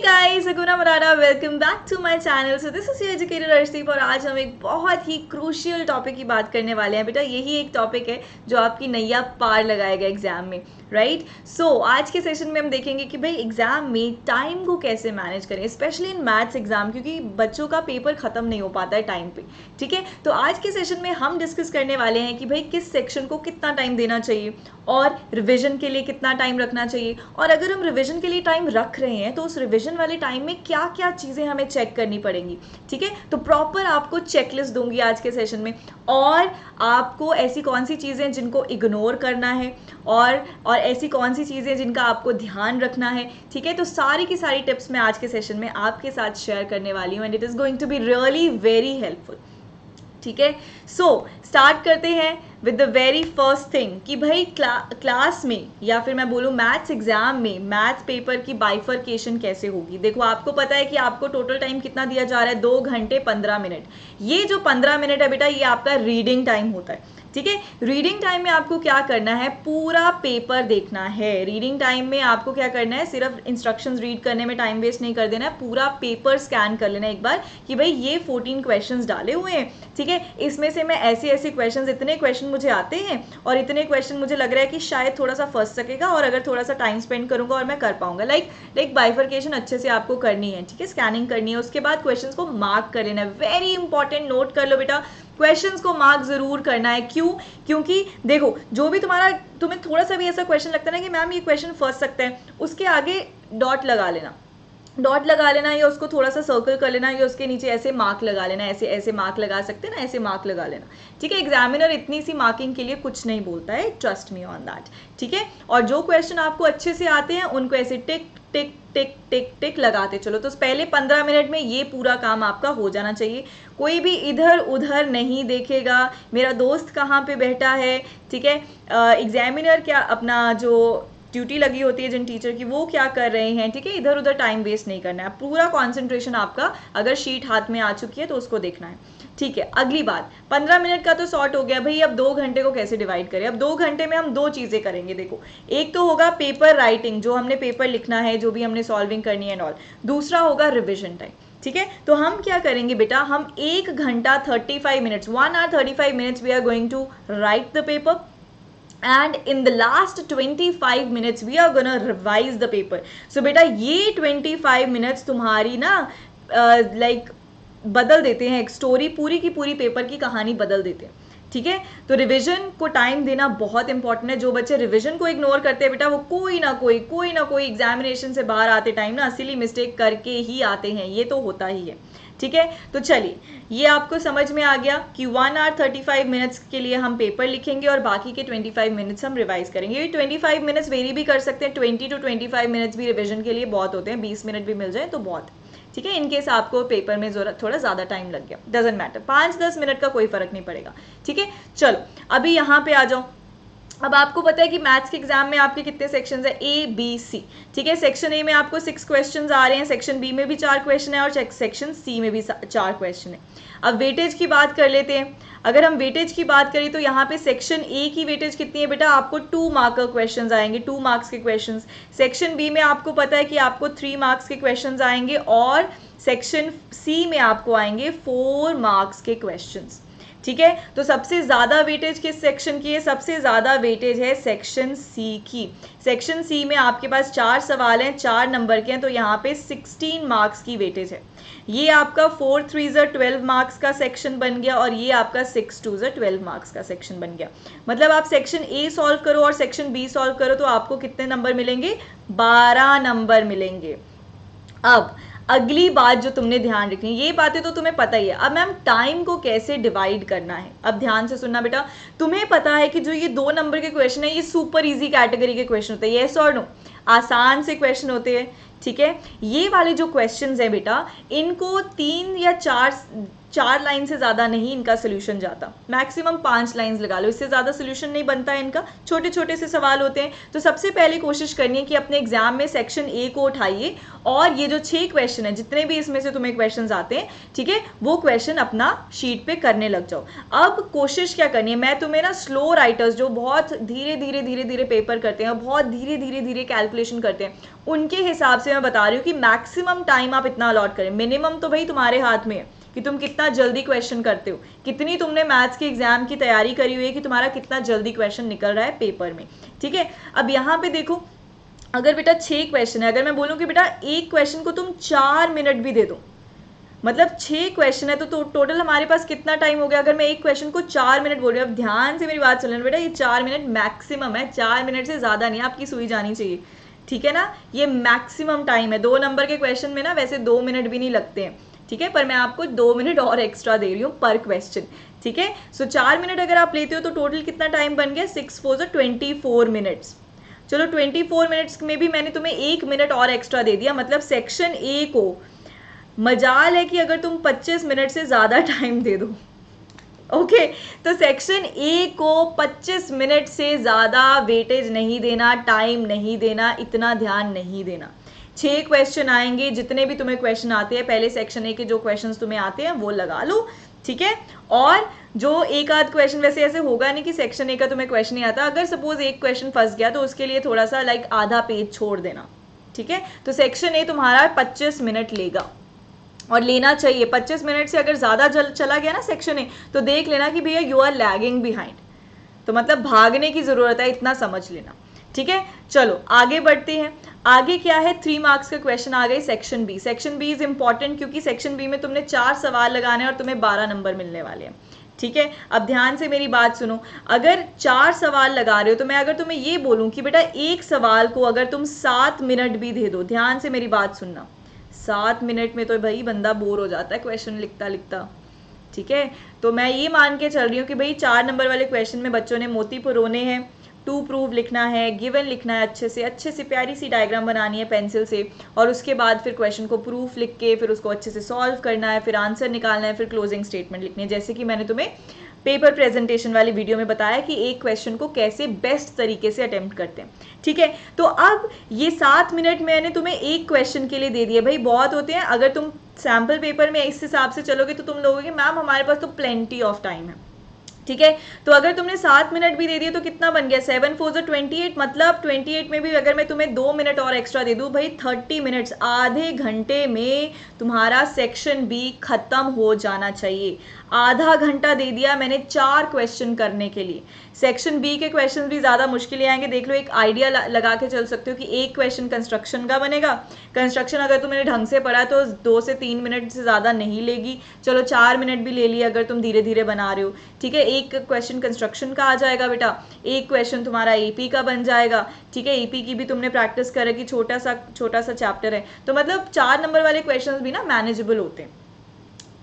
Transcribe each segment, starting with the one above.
Guys, अगुना मराठा, welcome back to my channel. So this is your educated Arshdeep और आज हम एक बहुत ही क्रूशियल टॉपिक की बात करने वाले हैं। बेटा यही एक टॉपिक है जो आपकी नैया पार लगाएगा एग्जाम में, राइट? सो आज के सेशन में हम देखेंगे कि भाई एग्जाम में टाइम को कैसे मैनेज करें, स्पेशली इन मैथ्स एग्जाम, क्योंकि बच्चों का पेपर खत्म नहीं हो पाता है टाइम पे। ठीक है, तो आज के सेशन में हम डिस्कस करने वाले हैं कि भाई किस सेक्शन को कितना टाइम देना चाहिए और रिविजन के लिए कितना टाइम रखना चाहिए, और अगर हम रिविजन के लिए टाइम रख रहे हैं तो उस रिविजन वाले टाइम में क्या क्या चीज़ें हमें चेक करनी पड़ेंगी। ठीक है, तो प्रॉपर आपको चेकलिस्ट दूंगी आज के सेशन में, और आपको ऐसी कौन सी चीज़ें जिनको इग्नोर करना है और ऐसी कौन सी चीज़ें जिनका आपको ध्यान रखना है। ठीक है, तो सारी की सारी टिप्स मैं आज के सेशन में आपके साथ शेयर करने वाली हूँ and it is going to be really very helpful. ठीक है, सो स्टार्ट करते हैं with the very first thing कि भाई क्लास में या फिर मैं बोलूँ मैथ्स एग्जाम में मैथ्स पेपर की बाइफर्केशन कैसे होगी। देखो, आपको पता है कि आपको टोटल टाइम कितना दिया जा रहा है, 2 घंटे 15 मिनट। ये जो 15 मिनट है बेटा, ये आपका रीडिंग टाइम होता है। ठीक है, रीडिंग टाइम में आपको क्या करना है, पूरा पेपर देखना है। रीडिंग टाइम में आपको क्या करना है, सिर्फ इंस्ट्रक्शंस रीड करने में टाइम वेस्ट नहीं कर देना है, पूरा पेपर स्कैन कर लेना है एक बार कि भाई ये 14 क्वेश्चंस डाले हुए हैं। ठीक है, इसमें से मैं ऐसे क्वेश्चंस, इतने क्वेश्चन मुझे आते हैं और इतने क्वेश्चन मुझे लग रहा है कि शायद थोड़ा सा फंस सकेगा और अगर थोड़ा सा टाइम स्पेंड करूंगा और मैं कर पाऊंगा। लाइक बाइफर्केशन अच्छे से आपको करनी है। ठीक है, स्कैनिंग करनी है, उसके बाद क्वेश्चंस को मार्क कर लेना है। वेरी इंपॉर्टेंट, नोट कर लो बेटा, क्वेश्चंस को मार्क जरूर करना है। क्यों? क्योंकि देखो, जो भी तुम्हें थोड़ा सा भी ऐसा क्वेश्चन लगता है ना कि मैम ये क्वेश्चन फंस सकता है, उसके आगे डॉट लगा लेना, डॉट लगा लेना, या उसको थोड़ा सा सर्कल कर लेना, या उसके नीचे ऐसे मार्क लगा लेना, ऐसे मार्क लगा सकते हैं ना, ऐसे मार्क लगा लेना। ठीक है, एग्जामिनर इतनी सी मार्किंग के लिए कुछ नहीं बोलता है, ट्रस्ट मी ऑन दैट। ठीक है, और जो क्वेश्चन आपको अच्छे से आते हैं उनको ऐसे टिक टिक टिक टिक टिक लगाते चलो। तो पहले 15 मिनट में ये पूरा काम आपका हो जाना चाहिए। कोई भी इधर उधर नहीं देखेगा मेरा दोस्त कहाँ पे बैठा है। ठीक है, एग्जामिनर क्या अपना जो ड्यूटी लगी होती है जिन टीचर की, वो क्या कर रहे हैं। ठीक है, इधर उधर टाइम वेस्ट नहीं करना है, पूरा कंसंट्रेशन आपका अगर शीट हाथ में आ चुकी है तो उसको देखना है। ठीक है, अगली बात, 15 मिनट का तो शॉर्ट हो गया भाई। अब 2 घंटे को कैसे डिवाइड करें? अब 2 घंटे में हम 2 चीजें करेंगे। देखो, एक तो होगा पेपर राइटिंग, जो हमने पेपर लिखना है, जो भी हमने सॉल्विंग करनी है एंड ऑल। दूसरा होगा रिविजन टाइम। ठीक है, तो हम क्या करेंगे बेटा, हम 1 घंटा 35 minutes, 1 hour 35 minutes we are going to write the paper and in the last 25 minutes we are gonna revise the paper. So बेटा ये 25 minutes तुम्हारी ना लाइक बदल देते हैं, एक स्टोरी पूरी की पूरी पेपर की कहानी बदल देते हैं। ठीक है, तो रिवीजन को टाइम देना बहुत इंपॉर्टेंट है। जो बच्चे रिवीजन को इग्नोर करते हैं बेटा, वो कोई ना कोई एग्जामिनेशन से बाहर आते टाइम ना सिली मिस्टेक करके ही आते हैं, ये तो होता ही है। ठीक है, तो चलिए, ये आपको समझ में आ गया कि 1 hour 35 minutes के लिए हम पेपर लिखेंगे और बाकी के 25 मिनट्स हम रिवाइज करेंगे। ये 25 मिनट्स वेरी भी कर सकते हैं, 20 to 25 मिनट्स भी रिविजन के लिए बहुत होते हैं, 20 मिनट भी मिल जाए तो बहुत। ठीक है, इनकेस आपको पेपर में थोड़ा ज़्यादा टाइम लग गया, डजेंट मैटर, 5-10 मिनट का कोई फर्क नहीं पड़ेगा। ठीक है, चलो अभी यहाँ पे आ जाओ। अब आपको पता है कि मैथ्स के एग्जाम में आपके कितने सेक्शंस है, ए बी सी। ठीक है, सेक्शन ए में आपको 6 क्वेश्चंस आ रहे हैं, सेक्शन बी में भी 4 क्वेश्चन है और सेक्शन सी में भी 4 क्वेश्चन है। अब वेटेज की बात कर लेते हैं। अगर हम वेटेज की बात करें तो यहाँ पे सेक्शन ए की वेटेज कितनी है बेटा, आपको 2 मार्कर क्वेश्चन आएंगे, 2 मार्क्स के क्वेश्चन। सेक्शन बी में आपको पता है कि आपको 3 मार्क्स के क्वेश्चन आएंगे और सेक्शन सी में आपको आएंगे 4 मार्क्स के क्वेश्चन। ठीक है, तो सबसे ज़्यादा वेटेज किस सेक्शन की है, सबसे ज़्यादा वेटेज है सेक्शन सी की। सेक्शन सी में आपके पास 4 सवाल हैं, 4 नंबर के हैं, तो यहाँ पे 16 मार्क्स की वेटेज है। ये आपका 4 3 12 मार्क्स का सेक्शन बन गया और ये आपका 6 2 12 मार्क्स का सेक्शन बन गया। मतलब आप सेक्शन ए सॉल्व करो और सेक्शन बी सॉल्व करो तो आपको कितने नंबर मिलेंगे, 12 नंबर मिलेंगे। अब अगली बात जो तुमने ध्यान रखनी, ये बातें तो तुम्हें पता ही है। अब मैम टाइम को कैसे डिवाइड करना है, अब ध्यान से सुनना बेटा। तुम्हें पता है कि जो ये 2 नंबर के क्वेश्चन है ये सुपर इजी कैटेगरी के क्वेश्चन होते हैं, यस और नो, आसान से क्वेश्चन होते हैं। ठीक है, ये वाले जो क्वेश्चंस है बेटा, इनको 3 या 4 4 लाइन से ज़्यादा नहीं इनका सोल्यूशन जाता, मैक्सिमम 5 लाइंस लगा लो, इससे ज़्यादा सोल्यूशन नहीं बनता है इनका। छोटे छोटे से सवाल होते हैं। तो सबसे पहले कोशिश करनी है कि अपने एग्जाम में सेक्शन ए को उठाइए और ये जो 6 क्वेश्चन है, जितने भी इसमें से तुम्हें क्वेश्चन आते हैं, ठीक है, वो क्वेश्चन अपना शीट पे करने लग जाओ। अब कोशिश क्या करनी है, मैं तुम्हें ना स्लो राइटर्स जो बहुत धीरे धीरे धीरे धीरे पेपर करते हैं, बहुत धीरे धीरे धीरे कैलकुलेशन करते हैं, उनके हिसाब से मैं बता रही हूँ कि मैक्सिमम टाइम आप इतना अलॉट करें। मिनिमम तो भाई तुम्हारे हाथ में है कि तुम कितना जल्दी क्वेश्चन करते हो, कितनी तुमने मैथ्स के एग्जाम की तैयारी करी हुई है कि तुम्हारा कितना जल्दी क्वेश्चन निकल रहा है पेपर में, ठीक है। अब यहाँ पे देखो, अगर बेटा 6 क्वेश्चन है, अगर मैं बोलूँ कि बेटा एक क्वेश्चन को तुम 4 मिनट भी दे दो, मतलब 6 क्वेश्चन है तो टोटल हमारे पास कितना टाइम हो गया। अगर मैं एक क्वेश्चन को 4 मिनट बोल रही हूँ, अब ध्यान से मेरी बात सुन लेना बेटा, ये 4 मिनट मैक्सिमम है, 4 मिनट से ज़्यादा नहीं, आपकी सुई जानी चाहिए, ठीक है ना। ये मैक्सिमम टाइम है। 2 नंबर के क्वेश्चन में ना वैसे 2 मिनट भी नहीं लगते हैं, ठीक है, पर मैं आपको 2 मिनट और एक्स्ट्रा दे रही हूँ पर क्वेश्चन, ठीक है। सो 4 मिनट अगर आप लेते हो तो टोटल कितना टाइम बन गया, 6 4 24 मिनट्स। चलो 24 मिनट्स में भी मैंने तुम्हें 1 मिनट और एक्स्ट्रा दे दिया, मतलब सेक्शन ए को मजाल है कि अगर तुम 25 मिनट से ज़्यादा टाइम दे दो, ओके, तो सेक्शन ए को 25 मिनट से ज़्यादा वेटेज नहीं देना, टाइम नहीं देना, इतना ध्यान नहीं देना। 6 क्वेश्चन आएंगे, जितने भी तुम्हें क्वेश्चन आते हैं, पहले सेक्शन ए के जो क्वेश्चन तुम्हें आते हैं वो लगा लो, ठीक है। और जो एक आध क्वेश्चन, वैसे ऐसे होगा नहीं कि सेक्शन ए का तुम्हें क्वेश्चन नहीं आता, अगर सपोज एक क्वेश्चन फंस गया तो उसके लिए थोड़ा सा लाइक आधा पेज छोड़ देना, ठीक है। तो सेक्शन ए तुम्हारा 25 मिनट लेगा और लेना चाहिए। 25 मिनट से अगर ज़्यादा चला गया ना सेक्शन ए, तो देख लेना कि भैया यू आर लैगिंग बिहाइंड, तो मतलब भागने की ज़रूरत है, इतना समझ लेना, ठीक है। चलो आगे बढ़ते हैं। आगे क्या है, 3 मार्क्स का क्वेश्चन आ गए section B. Section B is important क्योंकि सेक्शन बी में तुमने 4 सवाल लगाने और तुम्हें 12 नंबर मिलने वाले हैं, ठीक है। अब ध्यान से मेरी बात सुनो, अगर 4 सवाल लगा रहे हो तो मैं अगर तुम्हें ये बोलूं कि बेटा एक सवाल को अगर तुम 7 मिनट भी दे दो, ध्यान से मेरी बात सुनना, 7 मिनट में तो भाई बंदा बोर हो जाता है क्वेश्चन लिखता लिखता, ठीक है। तो मैं ये मान के चल रही हूँ कि भाई 4 नंबर वाले क्वेश्चन में बच्चों ने मोती पुरोने हैं, टू प्रूव लिखना है, गिवन लिखना है, अच्छे से प्यारी सी डायग्राम बनानी है पेंसिल से, और उसके बाद फिर क्वेश्चन को प्रूफ लिख के फिर उसको अच्छे से सॉल्व करना है, फिर आंसर निकालना है, फिर क्लोजिंग स्टेटमेंट लिखनी है, जैसे कि मैंने तुम्हें पेपर प्रेजेंटेशन वाली वीडियो में बताया कि एक क्वेश्चन को कैसे बेस्ट तरीके से अटेम्प्ट करते हैं, ठीक है। तो अब ये 7 मिनट मैंने तुम्हें एक क्वेश्चन के लिए दे दिए, भाई बहुत होते हैं, अगर तुम सैम्पल पेपर में इस हिसाब से चलोगे तो तुम लोगोगे मैम हमारे पास तो प्लेंटी ऑफ टाइम है, ठीक है। तो अगर तुमने 7 मिनट भी दे दिए तो कितना बन गया, 7 4 28, मतलब 28 में भी अगर मैं तुम्हें 2 मिनट और एक्स्ट्रा दे दूं, भाई 30 मिनट्स, आधे घंटे में तुम्हारा सेक्शन बी खत्म हो जाना चाहिए। आधा घंटा दे दिया मैंने 4 क्वेश्चन करने के लिए। सेक्शन बी के क्वेश्चन भी ज़्यादा मुश्किल आएंगे, देख लो, एक आइडिया लगा के चल सकते हो कि एक क्वेश्चन कंस्ट्रक्शन का बनेगा। कंस्ट्रक्शन अगर तुमने ढंग से पढ़ा तो 2 से 3 मिनट से ज़्यादा नहीं लेगी, चलो 4 मिनट भी ले लिया अगर तुम धीरे धीरे बना रहे हो, ठीक है। एक क्वेश्चन कंस्ट्रक्शन का आ जाएगा बेटा, एक क्वेश्चन तुम्हारा एपी का बन जाएगा, ठीक है। एपी की भी तुमने प्रैक्टिस करेगी, छोटा सा चैप्टर है, तो मतलब 4 नंबर वाले क्वेश्चन भी ना मैनेजेबल होते हैं,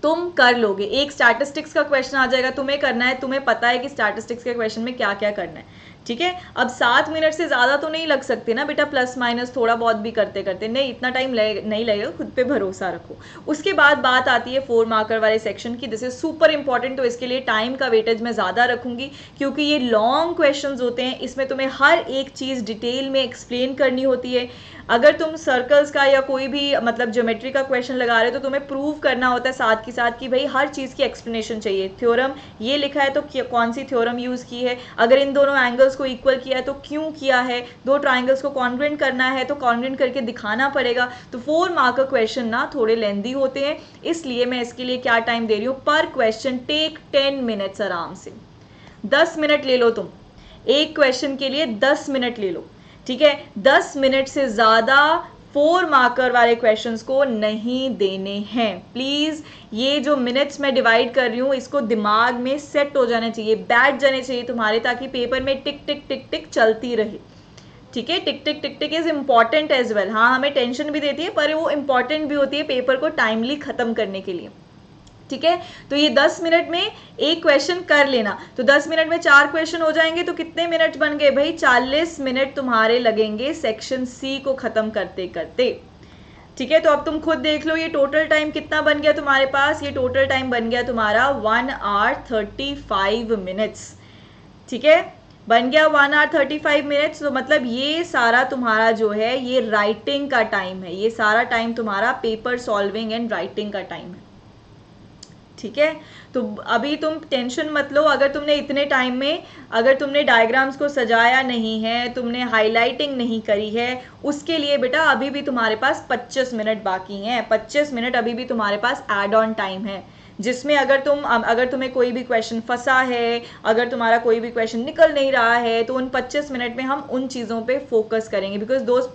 तुम कर लोगे। एक स्टैटिस्टिक्स का क्वेश्चन आ जाएगा, तुम्हें करना है, तुम्हें पता है कि स्टैटिस्टिक्स के क्वेश्चन में क्या क्या करना है, ठीक है। अब 7 मिनट से ज़्यादा तो नहीं लग सकते ना बेटा, प्लस माइनस थोड़ा बहुत भी करते करते, नहीं इतना टाइम नहीं लगेगा, खुद पे भरोसा रखो। उसके बाद बात आती है 4 मार्कर वाले सेक्शन की, दिस इज सुपर इंपॉर्टेंट, तो इसके लिए टाइम का वेटेज मैं ज़्यादा रखूंगी क्योंकि ये लॉन्ग क्वेश्चन होते हैं, इसमें तुम्हें हर एक चीज़ डिटेल में एक्सप्लेन करनी होती है। अगर तुम सर्कल्स का या कोई भी मतलब ज्योमेट्री का क्वेश्चन लगा रहे हो तो तुम्हें प्रूव करना होता है साथ के साथ कि भाई हर चीज़ की एक्सप्लेनेशन चाहिए। थ्योरम ये लिखा है तो कौन सी थ्योरम यूज़ की है, अगर इन दोनों एंगल्स को इक्वल किया है तो क्यों किया है, 2 ट्राइंगल्स को कॉन्ग्रुएंट करना है तो कॉन्ग्रुएंट करके दिखाना पड़ेगा। तो 4 मार्कर क्वेश्चन ना थोड़े लेंदी होते हैं, इसलिए मैं इसके लिए क्या टाइम दे रही हूँ, पर क्वेश्चन टेक 10 मिनट्स, आराम से 10 मिनट ले लो तुम, एक क्वेश्चन के लिए 10 मिनट ले लो, ठीक है। 10 मिनट से ज़्यादा 4 मार्कर वाले क्वेश्चंस को नहीं देने हैं प्लीज़। ये जो मिनट्स मैं डिवाइड कर रही हूँ इसको दिमाग में सेट हो जाने चाहिए, बैठ जाने चाहिए तुम्हारे, ताकि पेपर में टिक टिक टिक टिक चलती रहे, ठीक है। टिक टिक टिक टिक इज इंपॉर्टेंट एज वेल, हाँ हमें टेंशन भी देती है पर वो इंपॉर्टेंट भी होती है पेपर को टाइमली ख़त्म करने के लिए, ठीक है। तो ये 10 मिनट में एक क्वेश्चन कर लेना, तो 10 मिनट में 4 क्वेश्चन हो जाएंगे, तो कितने मिनट बन गए भाई, 40 मिनट तुम्हारे लगेंगे सेक्शन सी को खत्म करते करते। ठीक है, तो अब तुम खुद देख लो ये टोटल टाइम कितना बन गया तुम्हारे पास। ये टोटल टाइम बन गया तुम्हारा 1 hour 35 minutes। ठीक है, बन गया 1 hour 35 minutes। तो मतलब ये सारा तुम्हारा जो है ये राइटिंग का टाइम है, ये सारा टाइम तुम्हारा पेपर सॉल्विंग एंड राइटिंग का टाइम है। ठीक है, तो अभी तुम टेंशन मत लो, अगर तुमने इतने टाइम में अगर तुमने डायग्राम्स को सजाया नहीं है, तुमने हाईलाइटिंग नहीं करी है, उसके लिए बेटा अभी भी तुम्हारे पास 25 मिनट बाकी हैं। 25 मिनट अभी भी तुम्हारे पास एड ऑन टाइम है, जिसमें अगर तुम्हें कोई भी क्वेश्चन फंसा है, अगर तुम्हारा कोई भी क्वेश्चन निकल नहीं रहा है, तो उन 25 मिनट में हम उन चीज़ों पे फोकस करेंगे, because those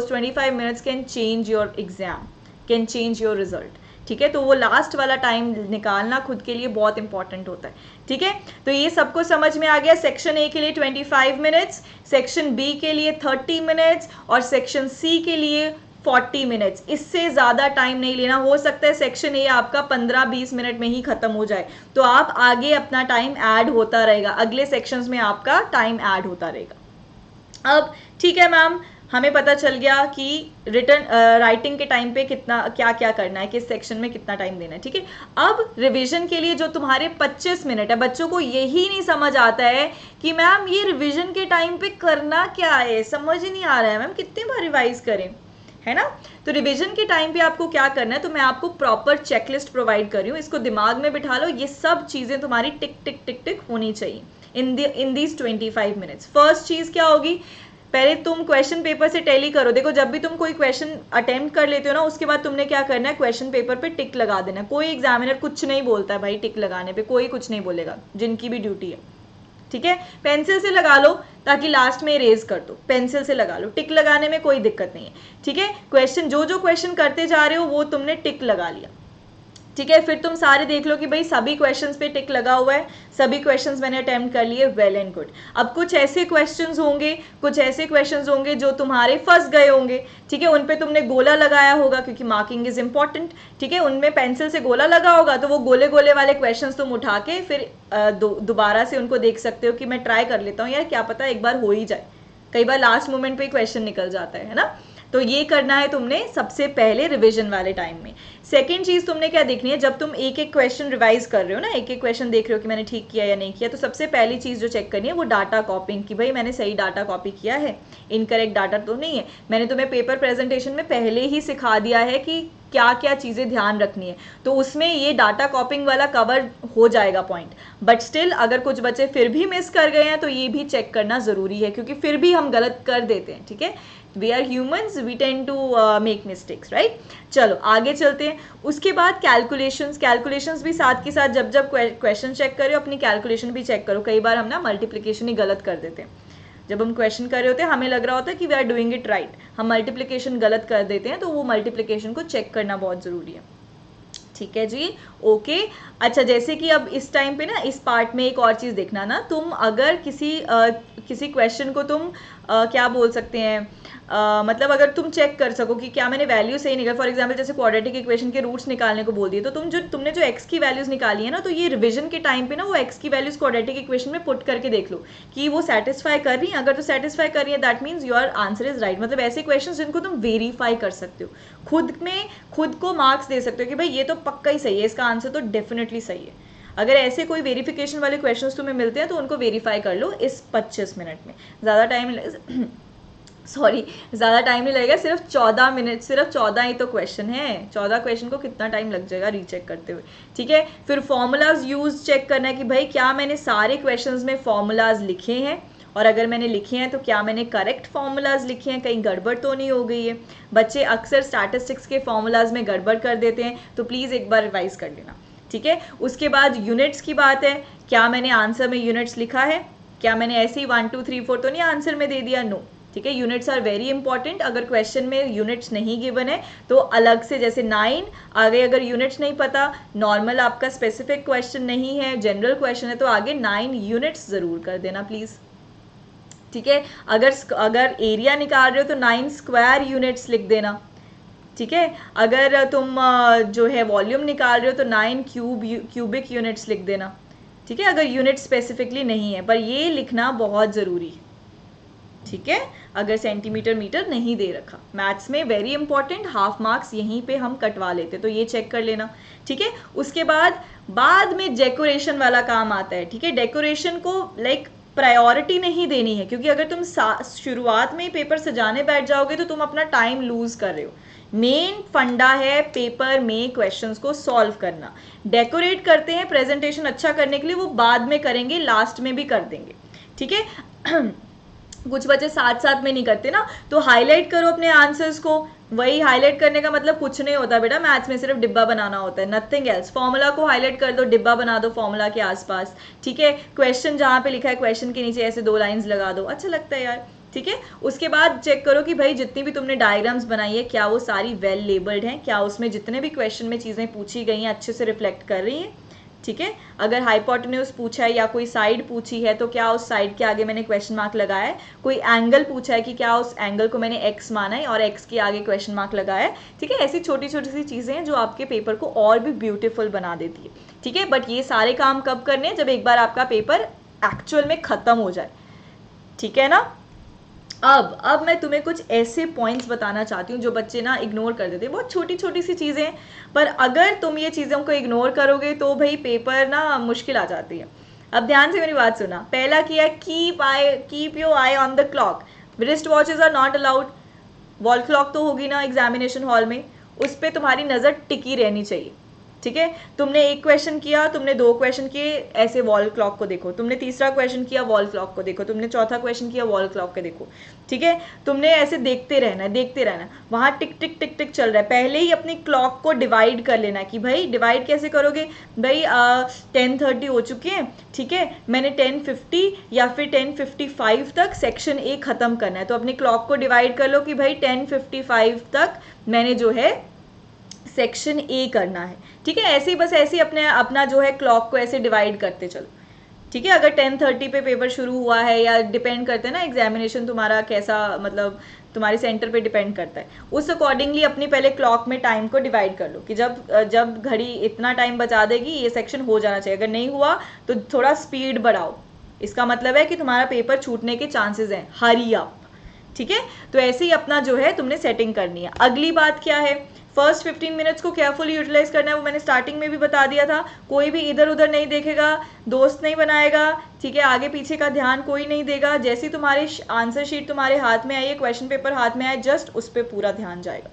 25 minutes can change your exam, can change your result. ठीक है, तो वो लास्ट वाला टाइम निकालना खुद के लिए बहुत इंपॉर्टेंट होता है। ठीक है, तो ये सबको समझ में आ गया। सेक्शन ए के लिए 25 मिनट्स, सेक्शन बी के लिए 30 मिनट्स और सेक्शन सी के लिए 40 मिनट्स। इससे ज़्यादा टाइम नहीं लेना। हो सकता है सेक्शन ए आपका 15-20 मिनट में ही खत्म हो जाए, तो आप आगे अपना टाइम ऐड होता रहेगा, अगले सेक्शंस में आपका टाइम ऐड होता रहेगा। अब ठीक है मैम, हमें पता चल गया कि राइटिंग के टाइम पे कितना क्या क्या करना है, किस सेक्शन में कितना टाइम देना है। ठीक है, अब रिवीजन के लिए जो तुम्हारे 25 मिनट है, बच्चों को यही नहीं समझ आता है कि मैम ये रिवीजन के टाइम पे करना क्या है, समझ ही नहीं आ रहा है मैम, कितनी बार रिवाइज करें, है ना। तो रिवीजन के टाइम पे आपको क्या करना है, तो मैं आपको प्रॉपर चेकलिस्ट प्रोवाइड कर रही हूँ, इसको दिमाग में बिठा लो। ये सब चीज़ें तुम्हारी टिक टिक टिक टिक होनी चाहिए इन दीज 25 मिनट्स। फर्स्ट चीज़ क्या होगी, पहले तुम क्वेश्चन पेपर से टैली करो। देखो, जब भी तुम कोई क्वेश्चन अटेम्प्ट कर लेते हो ना, उसके बाद तुमने क्या करना है, क्वेश्चन पेपर पे टिक लगा देना। कोई एग्जामिनर कुछ नहीं बोलता है भाई, टिक लगाने पे कोई कुछ नहीं बोलेगा, जिनकी भी ड्यूटी है। ठीक है, पेंसिल से लगा लो ताकि लास्ट में इरेज कर दो, पेंसिल से लगा लो, टिक लगाने में कोई दिक्कत नहीं है। ठीक है, क्वेश्चन जो क्वेश्चन करते जा रहे हो वो तुमने टिक लगा लिया। ठीक है, फिर तुम सारे देख लो कि भाई सभी क्वेश्चंस पे टिक लगा हुआ है, सभी क्वेश्चंस मैंने अटेम्प्ट कर लिए, वेल एंड गुड। अब कुछ ऐसे क्वेश्चंस होंगे जो तुम्हारे फंस गए होंगे। ठीक है, उन पे तुमने गोला लगाया होगा क्योंकि मार्किंग इज इंपॉर्टेंट। ठीक है, उनमें पेंसिल से गोला लगा होगा, तो वो गोले गोले वाले क्वेश्चन तुम उठा के फिर दोबारा से उनको देख सकते हो कि मैं ट्राई कर लेता हूँ यार, क्या पता एक बार हो ही जाए। कई बार लास्ट मोमेंट पे क्वेश्चन निकल जाता है ना। तो ये करना है तुमने सबसे पहले रिवीजन वाले टाइम में। सेकंड चीज तुमने क्या देखनी है, जब तुम एक एक क्वेश्चन रिवाइज कर रहे हो ना, एक एक क्वेश्चन देख रहे हो कि मैंने ठीक किया या नहीं किया, तो सबसे पहली चीज जो चेक करनी है वो डाटा कॉपिंग, कि भाई मैंने सही डाटा कॉपी किया है, इनकरेक्ट डाटा तो नहीं है। मैंने तुम्हें पेपर प्रेजेंटेशन में पहले ही सिखा दिया है कि क्या क्या चीज़ें ध्यान रखनी है, तो उसमें ये डाटा कॉपिंग वाला कवर हो जाएगा पॉइंट। बट स्टिल अगर कुछ बच्चे फिर भी मिस कर गए हैं तो ये भी चेक करना ज़रूरी है, क्योंकि फिर भी हम गलत कर देते हैं। ठीक है, we are humans, we tend to make mistakes, right. चलो आगे चलते हैं। उसके बाद कैलकुलेशंस भी साथ के साथ जब क्वेश्चन चेक करो अपनी कैलकुलेशन भी चेक करो। कई बार हम ना मल्टीप्लिकेशन ही गलत कर देते हैं, जब हम क्वेश्चन कर रहे होते हैं हमें लग रहा होता है कि we are doing it right, हम मल्टीप्लिकेशन गलत कर देते हैं, तो वो मल्टीप्लिकेशन को चेक करना बहुत ज़रूरी है। ठीक है जी, ओके। अच्छा, जैसे कि अब इस टाइम पे ना इस पार्ट में एक और चीज़ देखना ना, तुम अगर किसी क्वेश्चन को तुम क्या बोल सकते हैं, मतलब अगर तुम चेक कर सको कि क्या मैंने वैल्यू सही निकाल, फॉर एग्जांपल जैसे क्वाड्रेटिक इक्वेशन के रूट्स निकालने को बोल दिए, तो तुमने जो एक्स की वैल्यूज निकाली है ना, तो ये रिवीजन के टाइम पे ना वो एक्स की वैल्यूज क्वाड्रेटिक इक्वेशन में पुट करके देख लो कि वो सेटिस्फाई कर रही है। अगर तो सेटिस्फाई कर रही है that means your answer is right. मतलब ऐसे क्वेश्चन जिनको तुम वेरीफाई कर सकते हो, खुद को मार्क्स दे सकते हो कि भाई ये तो पक्का ही सही है, इसका आंसर तो डेफिनेटली सही है। अगर ऐसे कोई वेरिफिकेशन वाले क्वेश्चंस तुम्हें मिलते हैं तो उनको वेरीफाई कर लो इस 25 मिनट में। ज़्यादा टाइम नहीं लगेगा, सिर्फ 14 मिनट, सिर्फ 14 ही तो क्वेश्चन है। 14 क्वेश्चन को कितना टाइम लग जाएगा रीचेक करते हुए। ठीक है, फिर फॉर्मूलाज यूज चेक करना है कि भाई क्या मैंने सारे क्वेश्चंस में फॉर्मूलाज लिखे हैं, और अगर मैंने लिखे हैं तो क्या मैंने करेक्ट फॉर्मूलाज लिखे हैं, कहीं गड़बड़ तो नहीं हो गई है। बच्चे अक्सर स्टैटिस्टिक्स के फॉर्मूलाज में गड़बड़ कर देते हैं, तो प्लीज़ एक बार रिवाइज कर लेना। ठीक है, उसके बाद यूनिट्स की बात है, क्या मैंने आंसर में यूनिट्स लिखा है, क्या मैंने ऐसे ही 1 2 3 4 तो नहीं आंसर में दे दिया, नो। ठीक है, यूनिट्स आर वेरी इंपॉर्टेंट। अगर क्वेश्चन में यूनिट्स नहीं गिवन है तो अलग से, जैसे 9 आगे अगर यूनिट्स नहीं पता, नॉर्मल आपका स्पेसिफिक क्वेश्चन नहीं है, जनरल क्वेश्चन है, तो आगे 9 यूनिट्स ज़रूर कर देना प्लीज़। ठीक है, अगर एरिया निकाल रहे हो तो 9 स्क्वायर यूनिट्स लिख देना। ठीक है, अगर तुम जो है वॉल्यूम निकाल रहे हो तो 9 क्यूबिक यूनिट्स लिख देना। ठीक है, अगर यूनिट स्पेसिफिकली नहीं है, पर ये लिखना बहुत ज़रूरी है। ठीक है, अगर सेंटीमीटर मीटर नहीं दे रखा। मैथ्स में वेरी इंपॉर्टेंट, हाफ मार्क्स यहीं पे हम कटवा लेते, तो ये चेक कर लेना। ठीक है, उसके बाद में डेकोरेशन वाला काम आता है। ठीक है, डेकोरेशन को लाइक प्रायोरिटी नहीं देनी है, क्योंकि अगर तुम शुरुआत में ही पेपर सजाने बैठ जाओगे तो तुम अपना टाइम लूज कर रहे हो। मेन फंडा है पेपर में क्वेश्चंस को सॉल्व करना। डेकोरेट करते हैं प्रेजेंटेशन अच्छा करने के लिए, वो बाद में करेंगे, लास्ट में भी कर देंगे। ठीक है कुछ बच्चे साथ साथ में नहीं करते ना, तो हाईलाइट करो अपने आंसर्स को। वही हाईलाइट करने का मतलब कुछ नहीं होता बेटा, मैथ्स में सिर्फ डिब्बा बनाना होता है, नथिंग एल्स। फॉर्मूला को हाईलाइट कर दो, डिब्बा बना दो फॉर्मूला के आसपास। ठीक है, क्वेश्चन जहाँ पे लिखा है क्वेश्चन के नीचे ऐसे 2 लाइंस लगा दो, अच्छा लगता है यार। ठीक है, उसके बाद चेक करो कि भाई जितनी भी तुमने डायग्राम्स बनाई है क्या वो सारी वेल लेबल्ड हैं, क्या उसमें जितने भी क्वेश्चन में चीज़ें पूछी गई हैं अच्छे से रिफ्लेक्ट कर रही हैं। ठीक है, अगर हाइपोटेन्यूज पूछा है या कोई साइड पूछी है तो क्या उस साइड के आगे मैंने क्वेश्चन मार्क लगाया है। कोई एंगल पूछा है कि क्या उस एंगल को मैंने एक्स माना है और एक्स के आगे क्वेश्चन मार्क लगाया है। ठीक है, ऐसी छोटी छोटी सी चीज़ें हैं जो आपके पेपर को और भी ब्यूटीफुल बना देती है। ठीक है, बट ये सारे काम कब करने हैं, जब एक बार आपका पेपर एक्चुअल में ख़त्म हो जाए। ठीक है ना। अब मैं तुम्हें कुछ ऐसे पॉइंट्स बताना चाहती हूँ जो बच्चे ना इग्नोर कर देते हैं। बहुत छोटी छोटी सी चीज़ें हैं, पर अगर तुम ये चीज़ों को इग्नोर करोगे तो भाई पेपर ना मुश्किल आ जाती है। अब ध्यान से मेरी बात सुना। पहला किया, keep your eye on the clock. Wrist watches are not allowed. Wall clock तो होगी ना एग्जामिनेशन हॉल में, उस पर तुम्हारी नज़र टिकी रहनी चाहिए। ठीक है, तुमने एक क्वेश्चन किया, तुमने 2 क्वेश्चन किए, ऐसे वॉल क्लॉक को देखो। तुमने तीसरा क्वेश्चन किया, वॉल क्लॉक को देखो। तुमने चौथा क्वेश्चन किया, वॉल क्लॉक को देखो। ठीक है, तुमने ऐसे देखते रहना है, देखते रहना है। वहाँ टिक टिक टिक टिक चल रहा है, पहले ही अपनी क्लॉक को डिवाइड कर लेना है कि भाई डिवाइड कैसे करोगे। भाई 10:30 हो चुके हैं, ठीक है, मैंने 10:50 या फिर 10:55 तक सेक्शन ए ख़त्म करना है, तो अपनी क्लॉक को डिवाइड कर लो कि भाई 10:55 तक मैंने जो है सेक्शन ए करना है। ठीक है, ऐसे ही बस ऐसे ही अपना जो है क्लॉक को ऐसे डिवाइड करते चलो। ठीक है, अगर 10:30 पे पेपर शुरू हुआ है, या डिपेंड करते हैं ना एग्जामिनेशन तुम्हारा कैसा, मतलब तुम्हारे सेंटर पे डिपेंड करता है, उस अकॉर्डिंगली अपनी पहले क्लॉक में टाइम को डिवाइड कर लो कि जब घड़ी इतना टाइम बचा देगी ये सेक्शन हो जाना चाहिए। अगर नहीं हुआ तो थोड़ा स्पीड बढ़ाओ, इसका मतलब है कि तुम्हारा पेपर छूटने के चांसेस हैं, हरी अप। ठीक है, तो ऐसे ही अपना जो है तुमने सेटिंग करनी है। अगली बात क्या है, फर्स्ट 15 मिनट्स को केयरफुली यूटिलाइज करना है, वो मैंने स्टार्टिंग में भी बता दिया था। कोई भी इधर उधर नहीं देखेगा, दोस्त नहीं बनाएगा। ठीक है, आगे पीछे का ध्यान कोई नहीं देगा। जैसी तुम्हारी आंसर शीट तुम्हारे हाथ में आई है, क्वेश्चन पेपर हाथ में आए, जस्ट उस पर पूरा ध्यान जाएगा।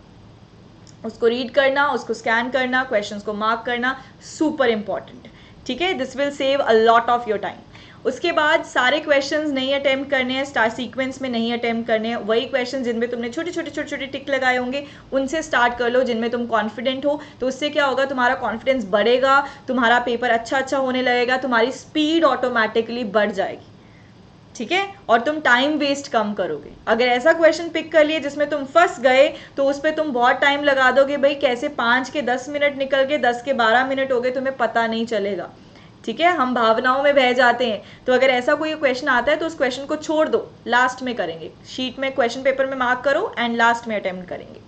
उसको रीड करना, उसको स्कैन करना, क्वेश्चंस को मार्क करना, सुपर इंपॉर्टेंट। ठीक है, this will save a lot of your time. उसके बाद सारे क्वेश्चंस नहीं अटेम्प्ट करने हैं, स्टार सीक्वेंस में नहीं अटेम्प्ट करने हैं। वही क्वेश्चन जिनमें तुमने छोटे छोटे टिक लगाए होंगे उनसे स्टार्ट कर लो, जिनमें तुम कॉन्फिडेंट हो। तो उससे क्या होगा, तुम्हारा कॉन्फिडेंस बढ़ेगा, तुम्हारा पेपर अच्छा होने लगेगा, तुम्हारी स्पीड ऑटोमेटिकली बढ़ जाएगी। ठीक है, और तुम टाइम वेस्ट कम करोगे। अगर ऐसा क्वेश्चन पिक कर लिए जिसमें तुम फंस गए तो उस पर तुम बहुत टाइम लगा दोगे। भाई कैसे 5 के 10 मिनट निकल गए, 10 के 12 मिनट हो गए, तुम्हें पता नहीं चलेगा। ठीक है, हम भावनाओं में बह जाते हैं। तो अगर ऐसा कोई क्वेश्चन आता है तो उस क्वेश्चन को छोड़ दो, लास्ट में करेंगे। शीट में क्वेश्चन पेपर में मार्क करो एंड लास्ट में अटेम्प्ट करेंगे।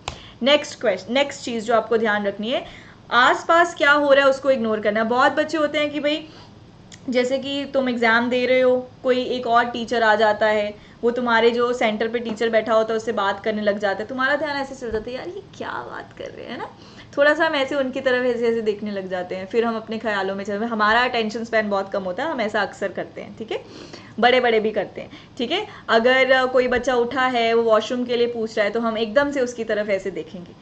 नेक्स्ट चीज़ जो आपको ध्यान रखनी है, आसपास क्या हो रहा है उसको इग्नोर करना है। बहुत बच्चे होते हैं कि भाई जैसे कि तुम एग्ज़ाम दे रहे हो, कोई एक और टीचर आ जाता है, वो तुम्हारे जो सेंटर पे टीचर बैठा होता है उससे बात करने लग जाता है, तुम्हारा ध्यान ऐसे चल जाता है, यार ये क्या बात कर रहे हैं ना। थोड़ा सा हम ऐसे उनकी तरफ ऐसे देखने लग जाते हैं, फिर हम अपने ख्यालों में चलते हैं। हमारा अटेंशन स्पैन बहुत कम होता है, हम ऐसा अक्सर करते हैं। ठीक है, बड़े भी करते हैं। ठीक है, अगर कोई बच्चा उठा है, वो वॉशरूम के लिए पूछ रहा है, तो हम एकदम से उसकी तरफ ऐसे देखेंगे,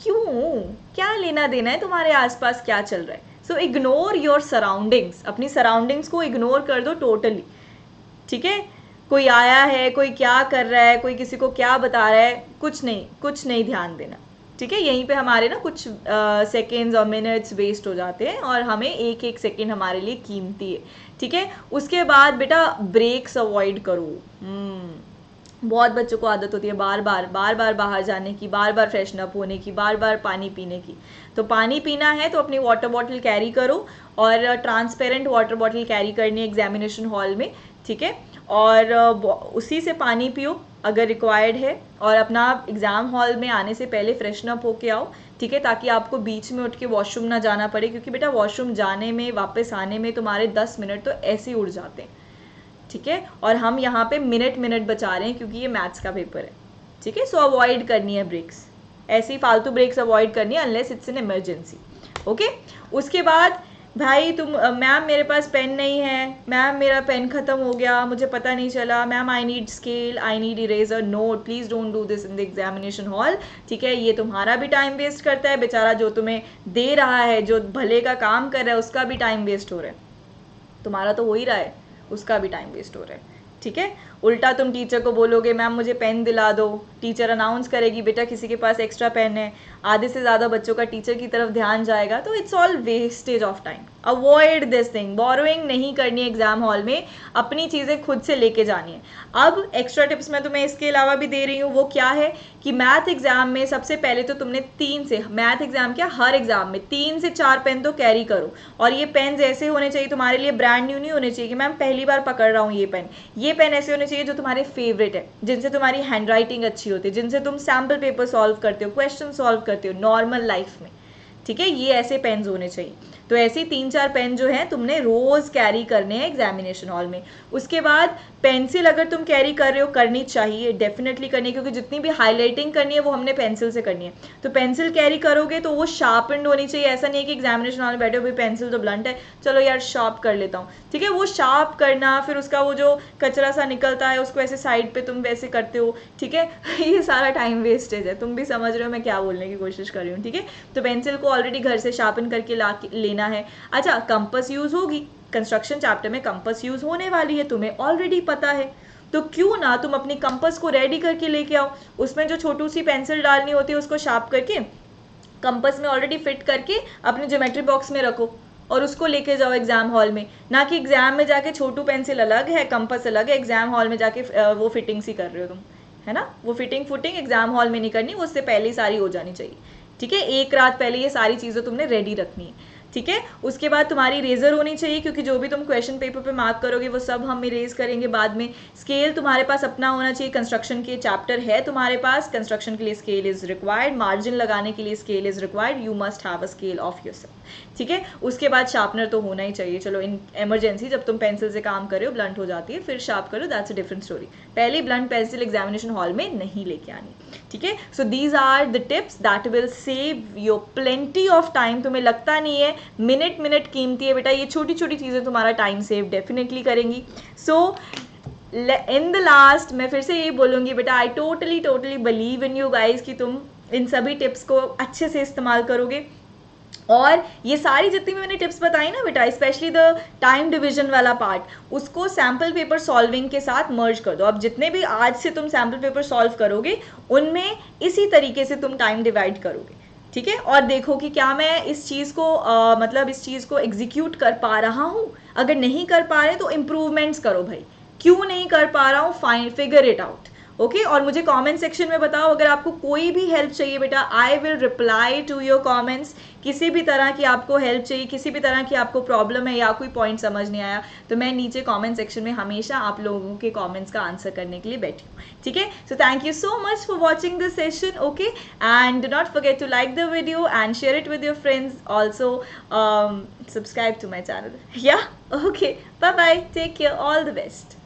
क्यों, क्या लेना देना है, तुम्हारे आसपास क्या चल रहा है। सो इग्नोर योर सराउंडिंग्स, अपनी सराउंडिंग्स को इग्नोर कर दो टोटली। ठीक है, कोई आया है, कोई क्या कर रहा है, कोई किसी को क्या बता रहा है, कुछ नहीं ध्यान देना। ठीक है, यहीं पे हमारे ना कुछ सेकेंड्स और मिनट्स वेस्ट हो जाते हैं और हमें एक एक सेकेंड हमारे लिए कीमती है। ठीक है, उसके बाद बेटा ब्रेक्स अवॉइड करो। बहुत बच्चों को आदत होती है बार बार बाहर जाने की, बार बार फ्रेशन अप होने की, बार बार पानी पीने की। तो पानी पीना है तो अपनी वाटर बॉटल कैरी करो, और ट्रांसपेरेंट वाटर बॉटल कैरी करनी है एग्जामिनेशन हॉल में। ठीक है, और उसी से पानी पियो अगर रिक्वायर्ड है, और अपना एग्ज़ाम हॉल में आने से पहले फ्रेशन अप होके आओ। ठीक है, ताकि आपको बीच में उठ के वॉशरूम ना जाना पड़े, क्योंकि बेटा वॉशरूम जाने में वापस आने में तुम्हारे 10 मिनट तो ऐसे ही उड़ जाते हैं। ठीक है, और हम यहाँ पे मिनट मिनट बचा रहे हैं क्योंकि ये मैथ्स का पेपर है, ठीक है। सो अवॉइड करनी है ब्रेक्स, ऐसी फालतू ब्रेक्स अवॉइड करनी है unless it's an emergency, okay. उसके बाद भाई तुम मैम मेरे पास पेन नहीं है, मैम मेरा पेन ख़त्म हो गया, मुझे पता नहीं चला, ma'am I need scale, I need eraser, note, please don't do this in the examination hall, ठीक है। ये तुम्हारा भी टाइम वेस्ट करता है, बेचारा जो तुम्हें दे रहा है, जो भले का काम कर रहा है, उसका भी टाइम वेस्ट हो रहा है, तुम्हारा तो हो ही रहा है, उसका भी टाइम वेस्ट हो रहा है, ठीक है। उल्टा तुम टीचर को बोलोगे मैम मुझे पेन दिला दो, टीचर अनाउंस करेगी बेटा किसी के पास एक्स्ट्रा पेन है, आधे से ज़्यादा बच्चों का टीचर की तरफ ध्यान जाएगा, तो it's all wastage of time. Avoid this thing, borrowing नहीं करनी है एग्जाम हॉल में, अपनी चीज़ें खुद से लेके जानी है। अब एक्स्ट्रा टिप्स मैं तुम्हें इसके अलावा भी दे रही हूँ, वो क्या है कि मैथ एग्जाम में सबसे पहले तो तुमने 3 से, मैथ एग्जाम क्या हर एग्जाम में 3 से 4 पेन तो कैरी करो, और ये पेन ऐसे होने चाहिए तुम्हारे लिए ब्रांड न्यू नहीं होने चाहिए कि मैम पहली बार पकड़ रहा हूँ ये पेन ऐसे होने चाहिए जो तुम्हारे फेवरेट है, जिनसे तुम्हारी हैंड राइटिंग अच्छी होती है, जिनसे तुम सैम्पल पेपर सॉल्व करते हो, क्वेश्चन सॉल्व करते हो नॉर्मल लाइफ में, ठीक है। ये ऐसे पेन्स होने चाहिए। तो ऐसे 3-4 पेन जो हैं तुमने रोज़ कैरी करने हैं एग्जामिनेशन हॉल में। उसके बाद पेंसिल अगर तुम कैरी कर रहे हो, करनी चाहिए, डेफिनेटली करनी है, क्योंकि जितनी भी हाईलाइटिंग करनी है वो हमने पेंसिल से करनी है। तो पेंसिल कैरी करोगे तो वो शार्पन्ड होनी चाहिए, ऐसा नहीं है कि एग्जामिनेशन हॉल में बैठे हो भाई पेंसिल तो ब्लंट है, चलो यार शार्प कर लेता हूँ, ठीक है। वो शार्प करना, फिर उसका वो जो कचरा सा निकलता है उसको ऐसे साइड पे तुम वैसे करते हो, ठीक है। ये सारा टाइम वेस्टेज है, तुम भी समझ रहे हो मैं क्या बोलने की कोशिश कर रही हूँ, ठीक है। तो पेंसिल को ऑलरेडी घर से शार्पन करके लेना है। अच्छा, कंपास यूज होगी, कंस्ट्रक्शन चैप्टर में कंपास यूज होने वाली है, तुम्हें ऑलरेडी पता है, तो क्यों ना तुम अपनी कंपास को रेडी करके लेके आओ, उसमें जो छोटी सी पेंसिल डालनी होती है उसको शार्प करके कंपास में ऑलरेडी फिट करके अपने ज्योमेट्री बॉक्स में रखो और उसको लेके जाओ एग्जाम हॉल में, ना कि एग्जाम में जाके छोटू पेंसिल अलग है कंपास अलग है, एग्जाम हॉल में जाके वो फिटिंग्स ही कर रहे हो तुम, है ना। वो फिटिंग एग्जाम हॉल में नहीं करनी, वो उससे पहले ही सारी हो जानी चाहिए, ठीक है। एक रात पहले ये सारी चीज़ें तुमने रेडी रखनी है, ठीक है। उसके बाद तुम्हारी इरेजर होनी चाहिए, क्योंकि जो भी तुम क्वेश्चन पेपर पे मार्क करोगे वो सब हम इरेज करेंगे बाद में। स्केल तुम्हारे पास अपना होना चाहिए, कंस्ट्रक्शन के चैप्टर है तुम्हारे पास, कंस्ट्रक्शन के लिए स्केल इज रिक्वायर्ड, मार्जिन लगाने के लिए scale is required, you must have a scale of yourself, ठीक है। उसके बाद शार्पनर तो होना ही चाहिए, चलो इन इमरजेंसी जब तुम पेंसिल से काम कर रहे हो ब्लंट हो जाती है फिर शार्प करो, दैट्स अ डिफरेंट स्टोरी, पहले ब्लंट पेंसिल एग्जामिनेशन हॉल में नहीं लेके आनी, ठीक है। So these are the tips that will save your plenty of time. तुम्हें लगता नहीं है मिनट कीमती है बेटा, ये छोटी छोटी चीज़ें तुम्हारा टाइम सेव डेफिनेटली करेंगी। सो इन द लास्ट मैं फिर से यही बोलूँगी बेटा, I totally believe in you guys कि तुम इन सभी टिप्स को अच्छे से इस्तेमाल करोगे, और ये सारी जितनी भी मैंने टिप्स बताई ना बेटा, स्पेशली द टाइम डिवीजन वाला पार्ट, उसको सैम्पल पेपर सॉल्विंग के साथ मर्ज कर दो। अब जितने भी आज से तुम सैम्पल पेपर सॉल्व करोगे उनमें इसी तरीके से तुम टाइम डिवाइड करोगे, ठीक है। और देखो कि क्या मैं इस चीज़ को मतलब इस चीज़ को एग्जीक्यूट कर पा रहा हूँ, अगर नहीं कर पा रहे तो इम्प्रूवमेंट्स करो भाई, क्यों नहीं कर पा रहा हूँ, find figure it out, okay. और मुझे कमेंट सेक्शन में बताओ अगर आपको कोई भी हेल्प चाहिए बेटा, I will reply to your comments. किसी भी तरह की आपको हेल्प चाहिए, किसी भी तरह की आपको प्रॉब्लम है या कोई पॉइंट समझ नहीं आया, तो मैं नीचे कमेंट सेक्शन में हमेशा आप लोगों के कमेंट्स का आंसर करने के लिए बैठी हूँ, ठीक है। So thank you so much for watching this session, okay, and do not forget to like the video and share it with your friends, also subscribe to my channel, या okay, bye bye, take care, all the best.